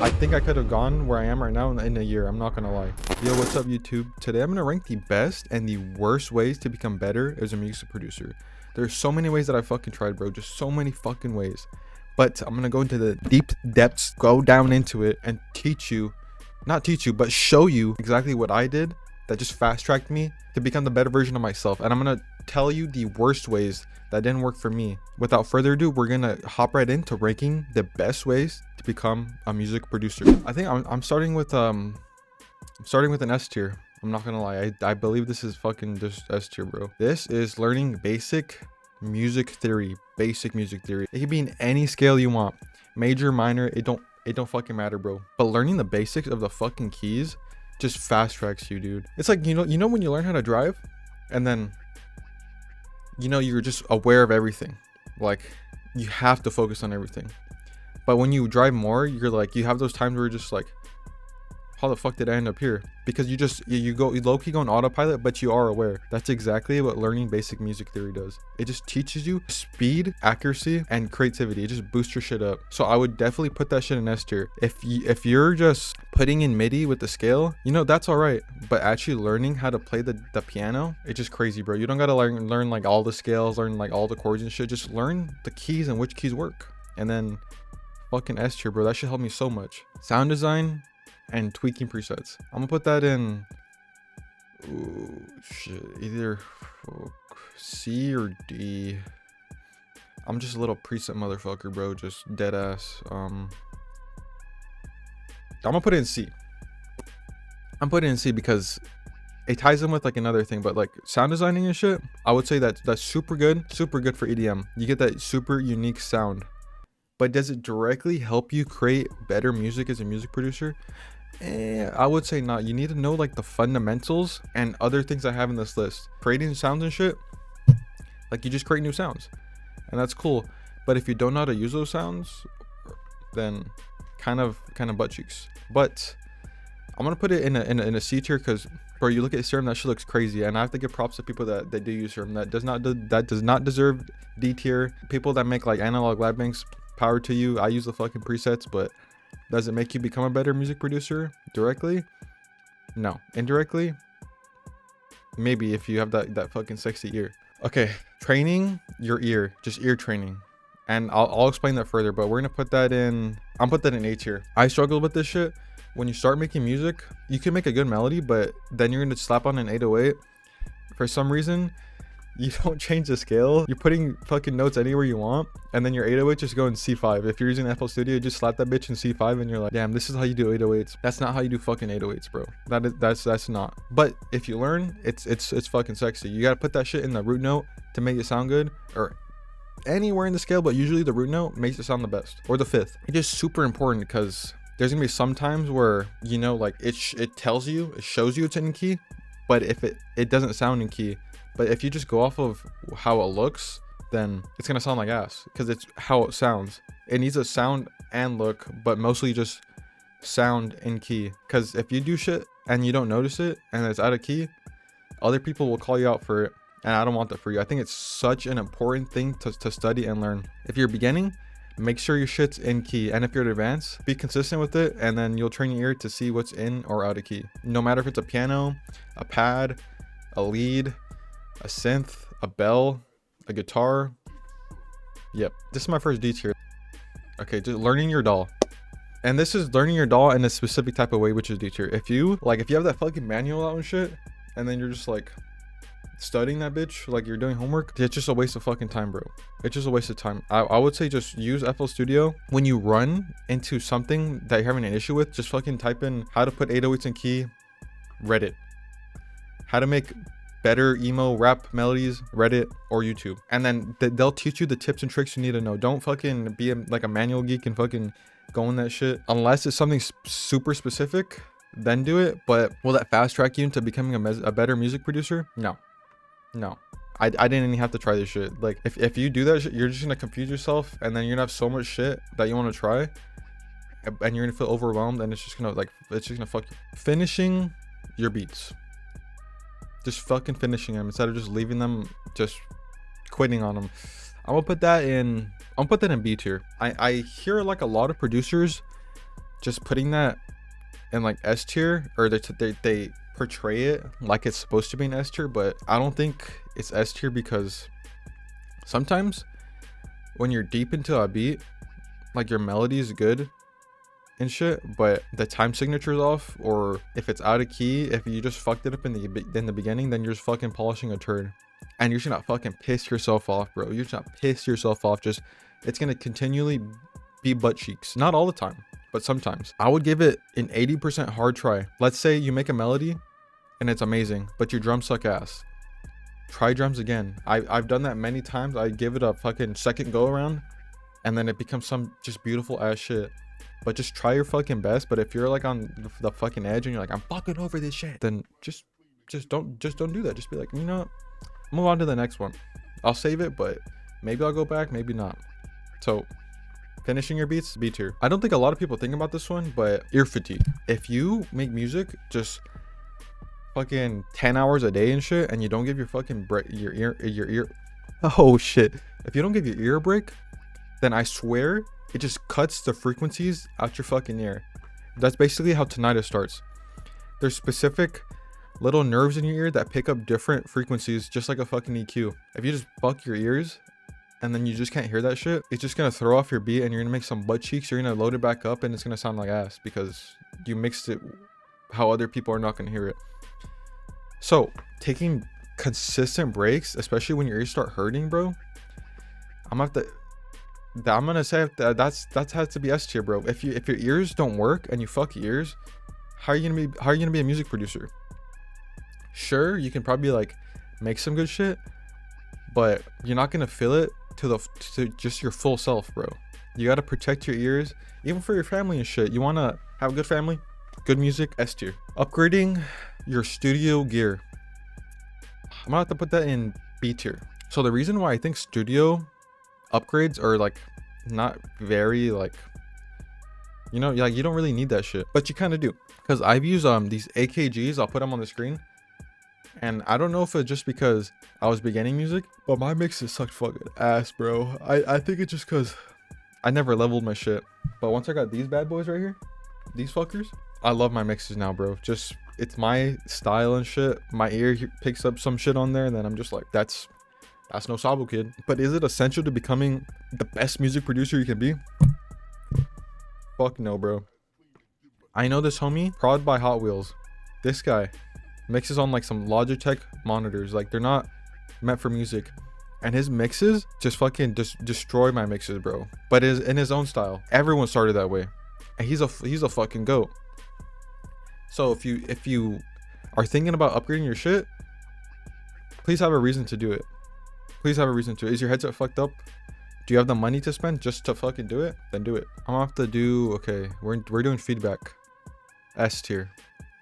I think I could have gone where I am right now in a year. I'm not gonna lie. Yo, what's up, YouTube? Today I'm gonna rank the best and the worst ways to become better as a music producer. There's so many ways that I fucking tried, bro. Just so many fucking ways. But I'm gonna go into the deep depths, go down into it, and teach you, not teach you, but show you exactly what I did that just fast tracked me to become the better version of myself. And I'm gonna tell you the worst ways that didn't work for me. Without further ado, we're gonna hop right into ranking the best ways to become a music producer. I think I'm starting with an S tier. I'm not gonna lie. I believe this is fucking just S tier, bro. This is learning basic music theory. Basic music theory. It can be in any scale you want. Major, minor, it don't fucking matter, bro. But learning the basics of the fucking keys just fast tracks you, dude. It's like, you know when you learn how to drive and then you're just aware of everything. Like, you have to focus on everything. But when you drive more, you're like, you have those times where you're just like, how the fuck did I end up here? Because you low-key go on autopilot, but you are aware. That's exactly what learning basic music theory does. It just teaches you speed, accuracy, and creativity. It just boosts your shit up. So I would definitely put that shit in S tier. If you're just putting in MIDI with the scale, that's all right. But actually learning how to play the piano, it's just crazy, bro. You don't gotta learn like all the scales, learn like all the chords and shit. Just learn the keys and which keys work. And then fucking S tier, bro. That should help me so much. Sound design and tweaking presets. I'm gonna put that in either C or D. I'm just a little preset motherfucker, bro. Just dead ass. I'm gonna put it in C. I'm putting it in C because it ties in with like another thing, but like sound designing and shit, I would say that's super good for EDM. You get that super unique sound. But does it directly help you create better music as a music producer? I would say not. You need to know like the fundamentals and other things I have in this list. Creating sounds and shit, like you just create new sounds, and that's cool. But if you don't know how to use those sounds, then kind of butt cheeks. But I'm gonna put it in a C tier because, bro, you look at Serum, that shit looks crazy, and I have to give props to people that do use Serum. That does not deserve D tier. People that make like analog lab banks, power to you. I use the fucking presets, but does it make you become a better music producer directly? No. Indirectly? Maybe, if you have that fucking sexy ear. Okay, training your ear, just ear training. And I'll explain that further, but we're gonna put that in, I'm put that in A tier. I struggle with this shit. When you start making music, you can make a good melody, but then you're gonna slap on an 808. For some reason, you don't change the scale. You're putting fucking notes anywhere you want, and then your 808 just go in C5. If you're using FL Studio, just slap that bitch in C5 and you're like, damn, this is how you do 808s. That's not how you do fucking 808s, bro. That's not. But if you learn, it's fucking sexy. You gotta put that shit in the root note to make it sound good, or anywhere in the scale, but usually the root note makes it sound the best, or the fifth. It's just super important because there's gonna be some times where, like it tells you, it shows you it's in key, but if it doesn't sound in key. But if you just go off of how it looks, then it's gonna sound like ass because it's how it sounds. It needs a sound and look, but mostly just sound in key. Because if you do shit and you don't notice it and it's out of key, other people will call you out for it, and I don't want that for you. I think it's such an important thing to study and learn. If you're beginning, make sure your shit's in key, and if you're advanced, be consistent with it, and then you'll train your ear to see what's in or out of key. No matter if it's a piano, a pad, a lead, a synth, a bell, a guitar. Yep, this is my first D tier. Okay, just learning your DAW. And this is learning your DAW in a specific type of way, which is D tier. If you have that fucking manual out and shit, and then you're just like studying that bitch like you're doing homework, it's just a waste of fucking time, bro. It's just a waste of time. I would say just use FL Studio. When you run into something that you're having an issue with, just fucking type in how to put 808s in key, Reddit. How to make better emo rap melodies, Reddit or YouTube, and then they'll teach you the tips and tricks you need to know. Don't fucking be like a manual geek and fucking go in that shit unless it's something super specific. Then do it. But will that fast track you into becoming a better music producer? No. I didn't even have to try this shit. Like if you do that shit, you're just gonna confuse yourself, and then you're gonna have so much shit that you want to try, and you're gonna feel overwhelmed, and it's just gonna fuck you. Finishing your beats. Just fucking finishing them instead of just leaving them, just quitting on them. I'm gonna put that in B tier. I hear like a lot of producers just putting that in like S tier, or they portray it like it's supposed to be an S tier, but I don't think it's S tier, because sometimes when you're deep into a beat, like your melody is good and shit, but the time signature is off, or if it's out of key, if you just fucked it up in the beginning, then you're just fucking polishing a turd, and you're just not fucking piss yourself off, bro. You're just not piss yourself off. Just, it's gonna continually be butt cheeks. Not all the time, but sometimes. I would give it an 80% hard try. Let's say you make a melody and it's amazing, but your drums suck ass. Try drums again. I've done that many times. I give it a fucking second go around, and then it becomes some just beautiful ass shit. But just try your fucking best. But if you're like on the fucking edge and you're like, I'm fucking over this shit, then just don't do that. Just be like, you know what? Move on to the next one. I'll save it, but maybe I'll go back, maybe not. So finishing your beats, B tier. I don't think a lot of people think about this one, but ear fatigue. If you make music just fucking 10 hours a day and shit, and you don't give your fucking your ear oh shit, if you don't give your ear a break, then I swear it just cuts the frequencies out your fucking ear. That's basically how tinnitus starts. There's specific little nerves in your ear that pick up different frequencies, just like a fucking EQ. If you just fuck your ears and then you just can't hear that shit, it's just gonna throw off your beat, and you're gonna make some butt cheeks. You're gonna load it back up, and it's gonna sound like ass because you mixed it how other people are not gonna hear it. So taking consistent breaks, especially when your ears start hurting, bro, I'm gonna say that has to be S tier, bro. If your ears don't work and you fuck your ears, how are you gonna be a music producer? Sure, you can probably like make some good shit, but you're not gonna feel it to just your full self, bro. You gotta protect your ears, even for your family and shit. You wanna have a good family, good music, S tier. Upgrading your studio gear, I'm gonna have to put that in B tier. So the reason why I think studio upgrades are like not very like, you know, like you don't really need that shit, but you kind of do, because I've used these AKGs. I'll put them on the screen, and I don't know if it's just because I was beginning music, but my mixes sucked fucking ass, bro. I think it's just because I never leveled my shit. But once I got these bad boys right here, these fuckers, I love my mixes now, bro. Just, it's my style and shit. My ear picks up some shit on there, and then I'm just like, that's no Sabo, kid. But is it essential to becoming the best music producer you can be? Fuck no, bro. I know this homie, Prod by Hot Wheels. This guy mixes on like some Logitech monitors. Like, they're not meant for music. And his mixes just fucking destroy my mixes, bro. But is in his own style. Everyone started that way. And he's a fucking goat. So if you are thinking about upgrading your shit, please have a reason to do it. Please have a reason to. Is your headset fucked up? Do you have the money to spend just to fucking do it? Then do it. I'm gonna have to do, okay, we're doing feedback. S tier.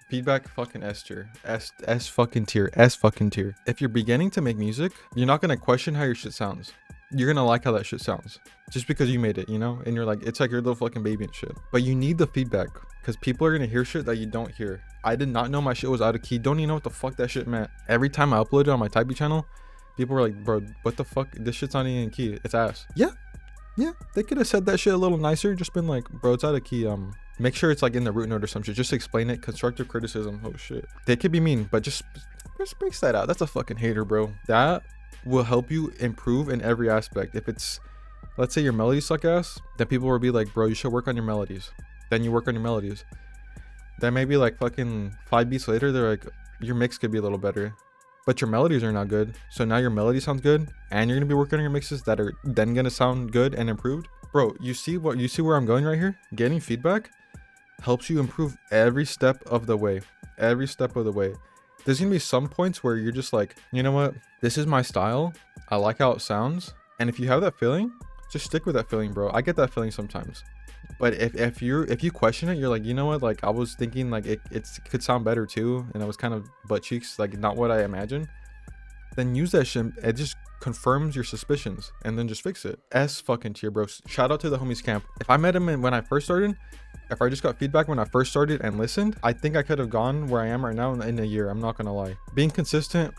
Feedback fucking S tier. S fucking tier. S fucking tier. If you're beginning to make music, you're not gonna question how your shit sounds. You're gonna like how that shit sounds. Just because you made it, you know? And you're like, it's like your little fucking baby and shit. But you need the feedback, because people are gonna hear shit that you don't hear. I did not know my shit was out of key. Don't even know what the fuck that shit meant. Every time I uploaded on my Typey channel, people were like, bro, what the fuck? This shit's not even in key. It's ass. Yeah. They could have said that shit a little nicer. Just been like, bro, it's out of key. Make sure it's like in the root note or some shit. Just explain it. Constructive criticism. Oh shit. They could be mean, but just breaks that out. That's a fucking hater, bro. That will help you improve in every aspect. If it's, let's say your melodies suck ass, then people will be like, bro, you should work on your melodies. Then you work on your melodies. Then maybe like fucking 5 beats later, they're like, your mix could be a little better, but your melodies are not good. So now your melody sounds good, and you're gonna be working on your mixes that are then gonna sound good and improved. Bro, you see where I'm going right here? Getting feedback helps you improve every step of the way. Every step of the way. There's gonna be some points where you're just like, you know what? This is my style. I like how it sounds. And if you have that feeling, just stick with that feeling, bro. I get that feeling sometimes. But if you question it, you're like, you know what? Like, I was thinking like it could sound better too, and it was kind of butt cheeks, like not what I imagined. Then use that shit. It just confirms your suspicions, and then just fix it. S fucking tier, bro. Shout out to the homies camp. If I met him when I first started, if I just got feedback when I first started and listened, I think I could have gone where I am right now in a year. I'm not gonna lie. Being consistent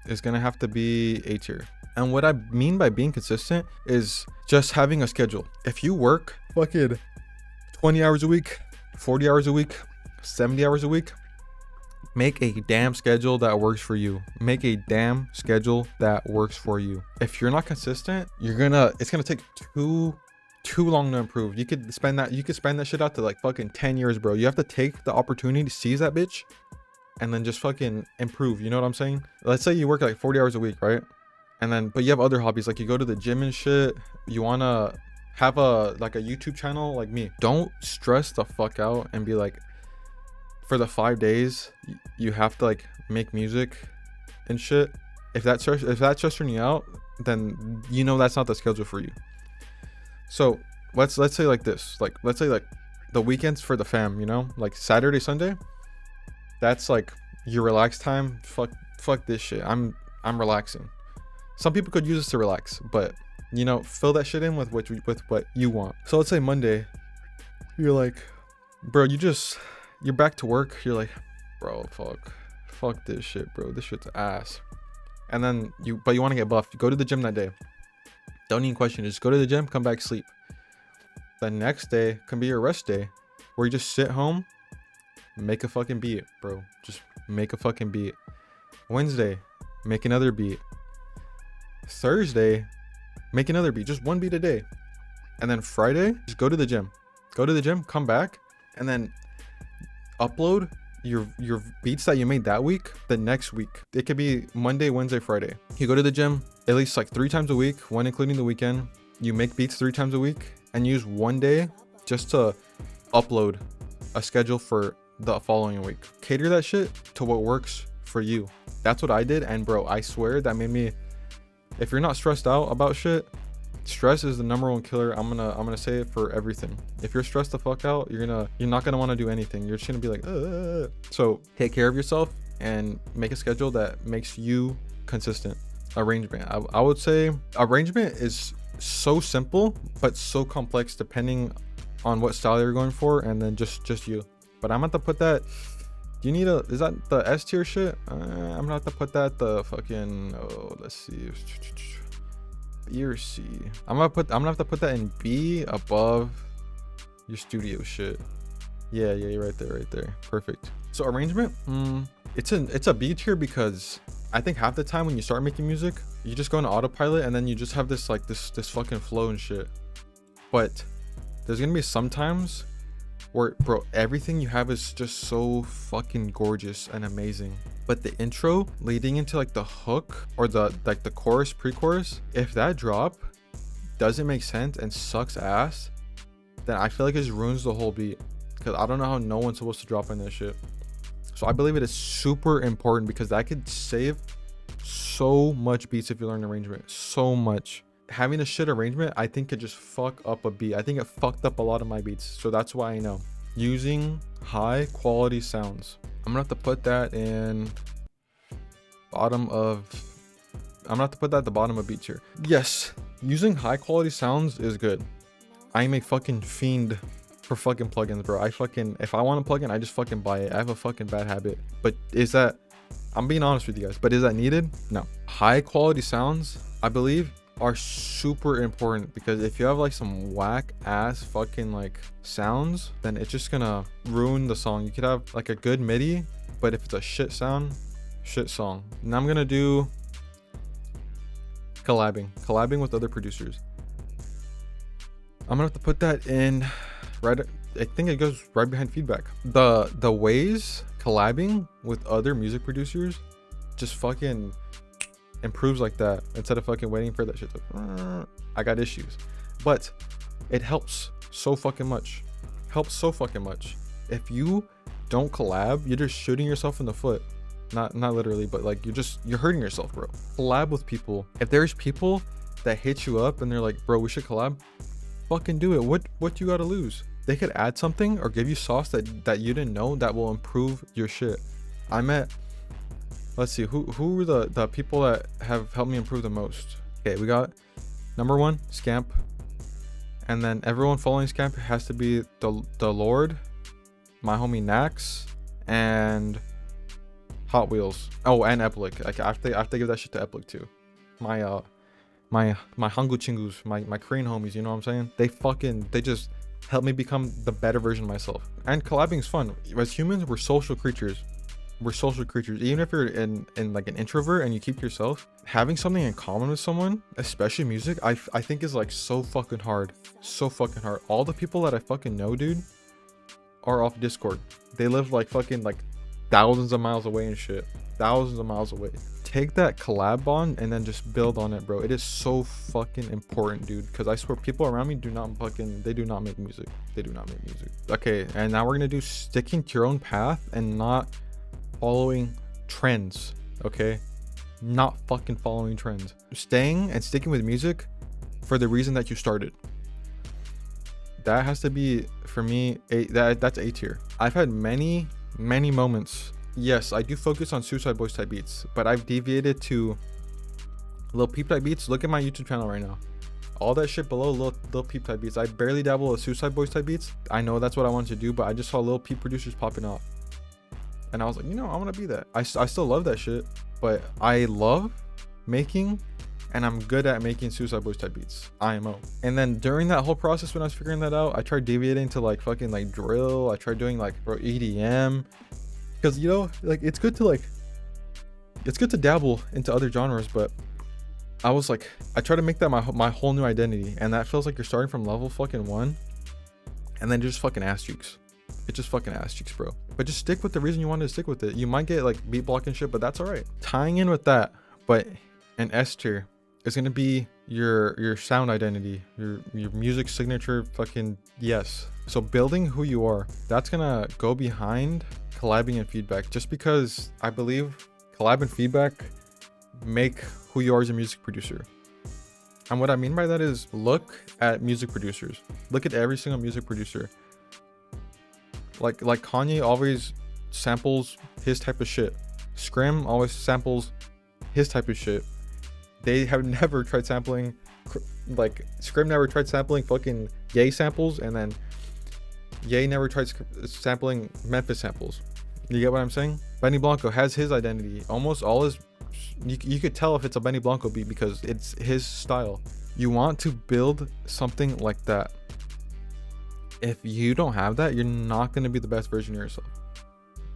is gonna have to be A tier. And what I mean by being consistent is just having a schedule. If you work fucking 20 hours a week, 40 hours a week, 70 hours a week. Make a damn schedule that works for you. Make a damn schedule that works for you. If you're not consistent, it's gonna take too long to improve. You could spend that shit out to like fucking 10 years, bro. You have to take the opportunity to seize that bitch and then just fucking improve. You know what I'm saying? Let's say you work like 40 hours a week, right? And then, but you have other hobbies, like you go to the gym and shit. You wanna have a YouTube channel like me. Don't stress the fuck out and be like, for the 5 days you have to like make music and shit. If that's stressing you out, then you know that's not the schedule for you. So let's say like this, like let's say like the weekends for the fam, you know, like Saturday, Sunday, that's like your relax time. Fuck this shit. I'm relaxing. Some people could use this to relax, but you know, fill that shit in with what you want. So let's say Monday, you're like, bro, you're back to work. You're like, bro, fuck this shit, bro. This shit's ass. And then you want to get buffed. You go to the gym that day. Don't even question it. Just go to the gym, come back, sleep. The next day can be your rest day, where you just sit home, make a fucking beat, bro. Just make a fucking beat. Wednesday, make another beat. Thursday, make another beat. Just one beat a day. And then Friday, just go to the gym. Go to the gym, come back, and then upload your beats that you made that week the next week. It could be Monday, Wednesday, Friday. You go to the gym at least like 3 times a week, one including the weekend. You make beats 3 times a week and use one day just to upload a schedule for the following week. Cater that shit to what works for you. That's what I did, and bro, I swear that made me, if you're not stressed out about shit, stress is the #1 killer. I'm gonna say it for everything. If you're stressed the fuck out, you're not gonna want to do anything. You're just gonna be like, ugh. So take care of yourself and make a schedule that makes you consistent. Arrangement, I would say arrangement is so simple but so complex depending on what style you're going for, and then just you. But I'm gonna have to put that, is that the S tier shit? I'm gonna have to put that the fucking, let's see, B or C. I'm gonna have to put that in B above your studio shit. Yeah, you're right there. Perfect. So arrangement, it's a B tier because I think half the time when you start making music, you just go into autopilot and then you just have this fucking flow and shit. But there's gonna be some times where, bro, everything you have is just so fucking gorgeous and amazing, but the intro leading into like the hook or the chorus, pre-chorus, if that drop doesn't make sense and sucks ass, then I feel like it just ruins the whole beat, because I don't know how no one's supposed to drop in this shit. So I believe it is super important, because that could save so much beats if you learn arrangement. So much. Having a shit arrangement, I think, could just fuck up a beat. I think it fucked up a lot of my beats. So that's why I know. Using high quality sounds. I'm gonna have to put that in bottom of, I'm gonna have to put that at the bottom of beat tier. Yes, using high quality sounds is good. I'm a fucking fiend for fucking plugins, bro. If I want a plugin, I just fucking buy it. I have a fucking bad habit. But is that, I'm being honest with you guys, but is that needed? No. High quality sounds, I believe, are super important, because if you have like some whack ass fucking like sounds, then it's just gonna ruin the song. You could have like a good MIDI, but if it's a shit sound, shit song. Now I'm gonna do collabing with other producers. I'm gonna have to put that in right, I think it goes right behind feedback. The ways collabing with other music producers just fucking improves like that, instead of fucking waiting for that shit to, I got issues. But it helps so fucking much. If you don't collab, you're just shooting yourself in the foot. Not literally, but like you're hurting yourself, bro. Collab with people. If there's people that hit you up and they're like, bro, we should collab, fucking do it. What you gotta lose? They could add something or give you sauce that you didn't know that will improve your shit. I met, let's see, who were the people that have helped me improve the most? Okay, we got #1, Scamp. And then everyone following Scamp has to be the Lord, my homie Nax, and Hot Wheels. Oh, and Eplic. Like, I have to give that shit to Eplic too. My Hangu Chingus, my Korean homies, you know what I'm saying? They help me become the better version of myself. And collabing is fun. As humans, we're social creatures. We're social creatures. Even if you're in like an introvert and you keep to yourself, having something in common with someone, especially music, I think is like so fucking hard. So fucking hard. All the people that I fucking know, dude, are off Discord. They live like fucking like thousands of miles away and shit. Thousands of miles away. Take that collab bond and then just build on it, bro. It is so fucking important, dude, because I swear people around me do not make music. They do not make music. Okay, and now we're gonna do sticking to your own path and not following trends. Okay, not fucking following trends. Staying and sticking with music for the reason that you started. That has to be, for me, that's A tier. I've had many moments. Yes, I do focus on Suicide Boys type beats, but I've deviated to Lil Peep type beats. Look at my YouTube channel right now. All that shit below Lil Peep type beats. I barely dabble with Suicide Boys type beats. I know that's what I wanted to do, but I just saw Lil Peep producers popping off. And I was like, you know, I want to be that. I still love that shit, but I love making, and I'm good at making Suicide Boys type beats, IMO. And then during that whole process, when I was figuring that out, I tried deviating to like fucking like drill. I tried doing like EDM, because, you know, like it's good to dabble into other genres, but I was like, I try to make that my whole new identity, and that feels like you're starting from level fucking 1 and then just fucking ass cheeks. It's just fucking ass cheeks, bro. But just stick with the reason you wanted to stick with it. You might get like beat block and shit, but that's all right. Tying in with that, but an S tier is gonna be your sound identity, your music signature. Fucking yes. So building who you are, that's gonna go behind collabing and feedback, just because I believe collab and feedback make who you are as a music producer. And what I mean by that is, look at music producers. Look at every single music producer. Like Kanye always samples his type of shit. Scrim always samples his type of shit. They have never tried sampling, like Scrim never tried sampling fucking Ye samples, and then Ye never tried sampling Memphis samples. You get what I'm saying? Benny Blanco has his identity. Almost all his, you could tell if it's a Benny Blanco beat because it's his style. You want to build something like that. If you don't have that, you're not going to be the best version of yourself.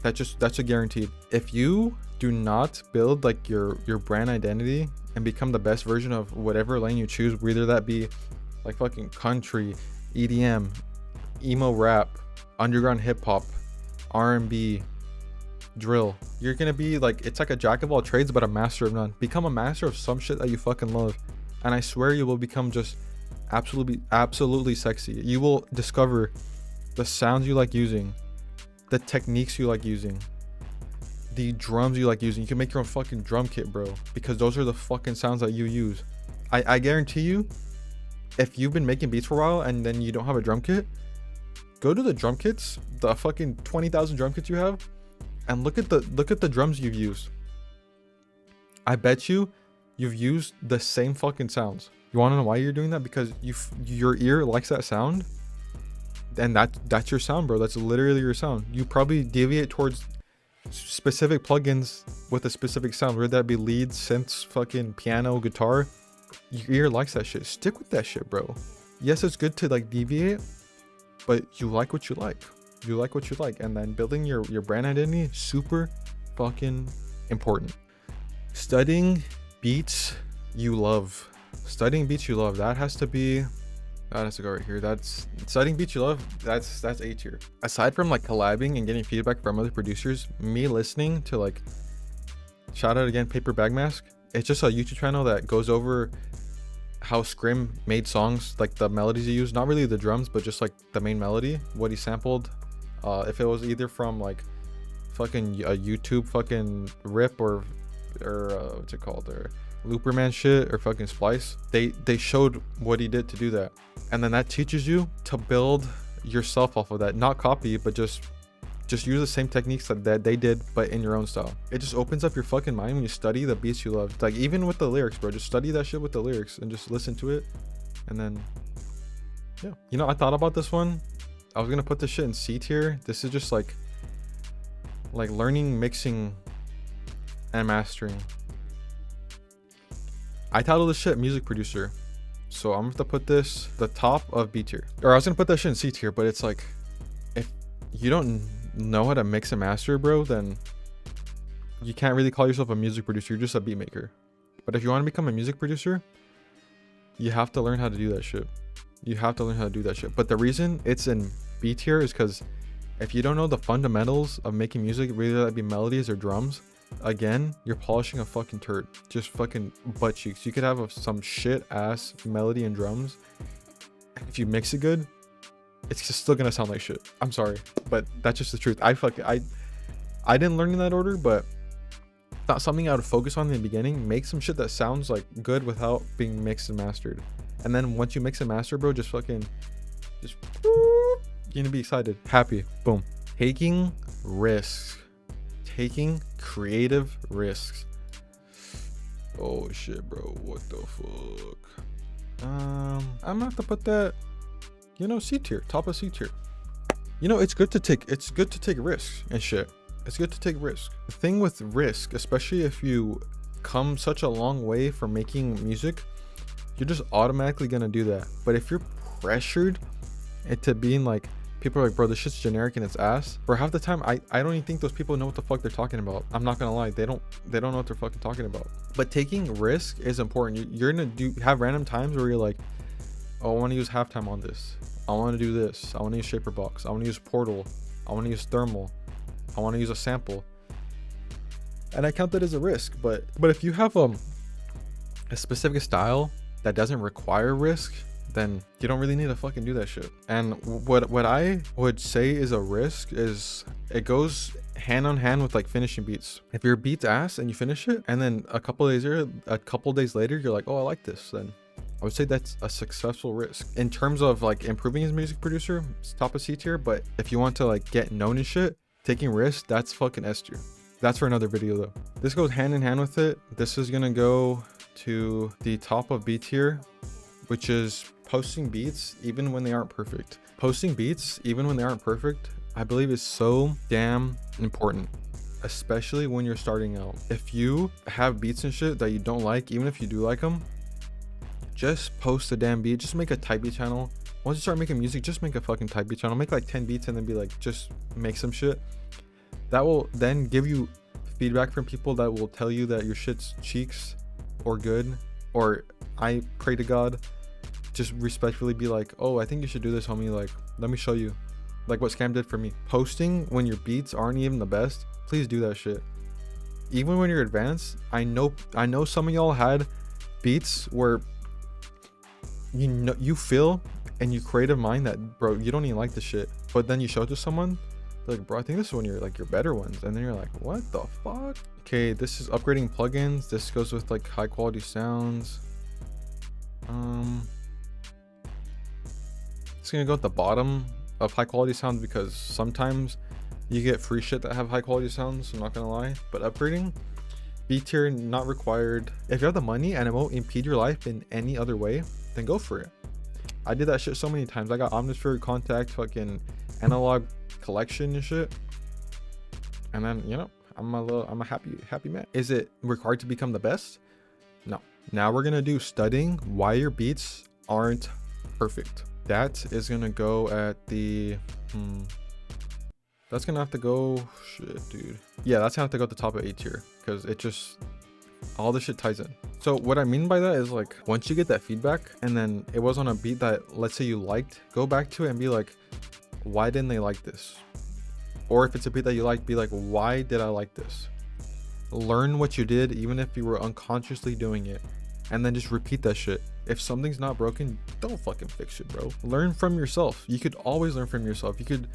That's a guaranteed. If you do not build like your brand identity and become the best version of whatever lane you choose, whether that be like fucking country, EDM, emo rap, underground hip hop, R&B, drill, you're gonna be like, it's like a jack of all trades but a master of none. Become a master of some shit that you fucking love, and I swear you will become just absolutely sexy. You will discover the sounds you like using, the techniques you like using, the drums you like using. You can make your own fucking drum kit, bro, because those are the fucking sounds that you use. I guarantee you, if you've been making beats for a while and then you don't have a drum kit, go to the drum kits, the fucking 20,000 drum kits you have, and look at the drums you've used. I bet you've used the same fucking sounds. You want to know why you're doing that? Because your ear likes that sound, and that's your sound, bro. That's literally your sound. You probably deviate towards specific plugins with a specific sound, whether that be lead, synths, fucking piano, guitar. Your ear likes that shit. Stick with that shit, bro. Yes, it's good to like deviate, but you like what you like. You like what you like, and then building your brand identity, super fucking important. Studying beats you love. Studying beats you love, that has to go right here. That's studying beats you love. That's A tier. Aside from like collabing and getting feedback from other producers, me listening to like, shout out again, Paper Bag Mask. It's just a YouTube channel that goes over how Scrim made songs, like the melodies he used, not really the drums, but just like the main melody, what he sampled. If it was either from like fucking a YouTube fucking rip or what's it called, or Looperman shit, or fucking Splice, they showed what he did to do that, and then that teaches you to build yourself off of that, not copy, but just use the same techniques that they did, but in your own style. It just opens up your fucking mind when you study the beats you love. Like even with the lyrics, bro, just study that shit with the lyrics and just listen to it, and then yeah. You know, I thought about this one. I was gonna put this shit in C tier. This is just like learning mixing and mastering. I titled this shit music producer. So I'm gonna have to put this the top of B tier, or I was gonna put that shit in C tier, but it's like, if you don't know how to mix and master, bro, then you can't really call yourself a music producer. You're just a beat maker. But if you want to become a music producer, you have to learn how to do that shit. You have to learn how to do that shit. But the reason it's in B tier is because if you don't know the fundamentals of making music, whether that be melodies or drums, again, you're polishing a fucking turd. Just fucking butt cheeks. You could have some shit ass melody and drums. If you mix it good, it's just still gonna sound like shit. I'm sorry, but that's just the truth. I didn't learn in that order, but not something I would focus on in the beginning. Make some shit that sounds like good without being mixed and mastered. And then once you mix and master, bro, just you're gonna be excited, happy, boom. Taking risks, taking creative risks. Oh shit, bro, what the fuck? I'm gonna have to put that, C tier, top of C tier. It's good to take risks and shit. It's good to take risks. The thing with risk, especially if you come such a long way from making music, you're just automatically gonna do that. But if you're pressured into being like, people are like, bro, this shit's generic and it's ass, for half the time, I don't even think those people know what the fuck they're talking about. I'm not gonna lie, they don't know what they're fucking talking about. But taking risk is important. You're gonna have random times where you're like, oh, I want to use halftime on this, I want to do this, I want to use shaper box, I want to use portal, I want to use thermal, I want to use a sample, and I count that as a risk. But if you have a specific style that doesn't require risk, then you don't really need to fucking do that shit. And what I would say is a risk is, it goes hand on hand with like finishing beats. If your beat's ass and you finish it, and then a couple days later you're like, oh, I like this, then I would say that's a successful risk. In terms of like improving as a music producer, it's top of C tier. But if you want to like get known and shit, taking risks, that's fucking S tier. That's for another video though. This goes hand in hand with it. This is gonna go to the top of B tier, which is posting beats even when they aren't perfect. Posting beats even when they aren't perfect, I believe, is so damn important, especially when you're starting out. If you have beats and shit that you don't like, even if you do like them, just post a damn beat. Just make a type beat channel. Once you start making music, just make a fucking type beat channel. Make like 10 beats and then be like, just make some shit. That will then give you feedback from people that will tell you that your shit's cheeks or good, or I pray to God, just respectfully be like, oh, I think you should do this, homie. Like, let me show you. Like what Scam did for me. Posting when your beats aren't even the best, please do that shit. Even when you're advanced, I know some of y'all had beats where you feel and you creative mind that, bro, you don't even like the shit, but then you show it to someone, they're like, bro, I think this is one of your better ones, and then you're like, what the fuck? Okay, this is upgrading plugins. This goes with like high quality sounds. It's gonna go at the bottom of high quality sounds because sometimes you get free shit that have high quality sounds, I'm not gonna lie. But upgrading, B tier, not required. If you have the money and it won't impede your life in any other way, then go for it. I did that shit so many times. I got Omnisphere, Contact, fucking analog collection and shit, and then I'm a happy man. Is it required to become the best? No. Now we're gonna do studying why your beats aren't perfect. That is gonna go at the that's gonna have to go, shit, dude. Yeah, that's gonna have to go at the top of A tier because it just, all this shit ties in. So what I mean by that is, like, once you get that feedback and then it was on a beat that, let's say, you liked, go back to it and be like, why didn't they like this? Or if it's a beat that you like, be like, why did I like this? Learn what you did, even if you were unconsciously doing it, and then just repeat that shit. If something's not broken, don't fucking fix it, bro. Learn from yourself. You could always learn from yourself. You could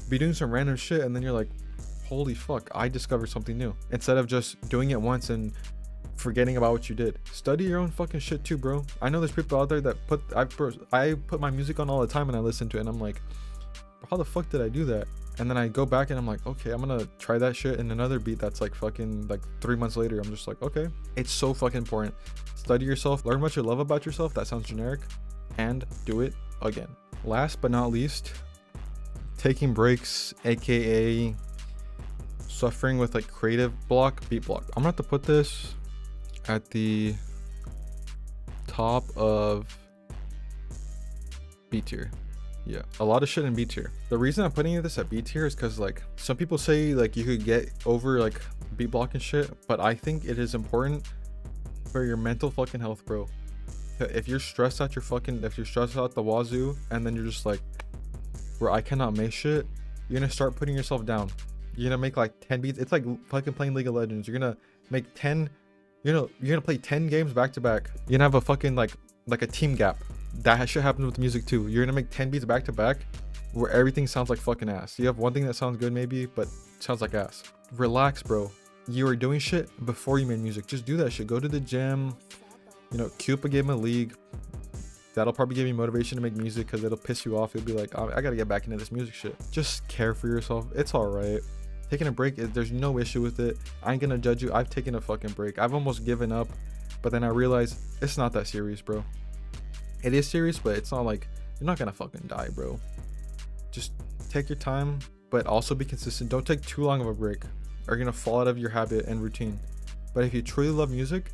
be doing some random shit and then you're like, holy fuck, I discovered something new, instead of just doing it once and forgetting about what you did. Study your own fucking shit too, bro. I know there's people out there that I put my music on all the time and I listen to it and I'm like, how the fuck did I do that? And then I go back and I'm like, okay, I'm gonna try that shit in another beat that's like fucking like 3 months later. I'm just like, okay. It's so fucking important. Study yourself, learn what you love about yourself. That sounds generic, and do it again. Last but not least, taking breaks, aka suffering with like creative block, beat block. I'm gonna have to put this at the top of B tier. Yeah, a lot of shit in B tier. The reason I'm putting this at B tier is because like some people say like you could get over like beat block and shit, but I think it is important for your mental fucking health, bro. If you're stressed out if you're stressed out the wazoo and then you're just like, bro, I cannot make shit, you're gonna start putting yourself down. You're gonna make like 10 beats. It's like fucking playing League of Legends. You're gonna make 10, you're gonna play 10 games back to back. You're gonna have a fucking like a team gap. That shit happens with music too. You're gonna make 10 beats back to back where everything sounds like fucking ass. You have one thing that sounds good maybe, but sounds like ass. Relax, bro. You were doing shit before you made music. Just do that shit. Go to the gym, you know, queue up a game of League. That'll probably give you motivation to make music because it'll piss you off. You'll be like, oh, I gotta get back into this music shit. Just care for yourself. It's all right. Taking a break, there's no issue with it. I ain't gonna judge you. I've taken a fucking break. I've almost given up, but then I realized it's not that serious, bro. It is serious, but it's not like you're not gonna fucking die, bro. Just take your time, but also be consistent. Don't take too long of a break, or you're gonna fall out of your habit and routine. But if you truly love music,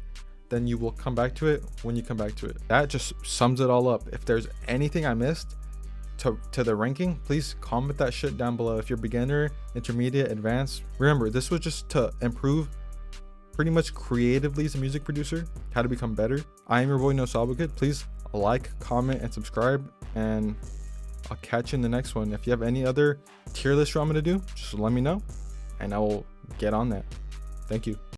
then you will come back to it when you come back to it. That just sums it all up. If there's anything I missed to the ranking, please comment that shit down below. If you're beginner, intermediate, advanced, remember this was just to improve pretty much creatively as a music producer, how to become better. I am your boy No Kid. Please like, comment, and subscribe, and I'll catch you in the next one. If you have any other tier list you want me to do, just let me know and I will get on that. Thank you.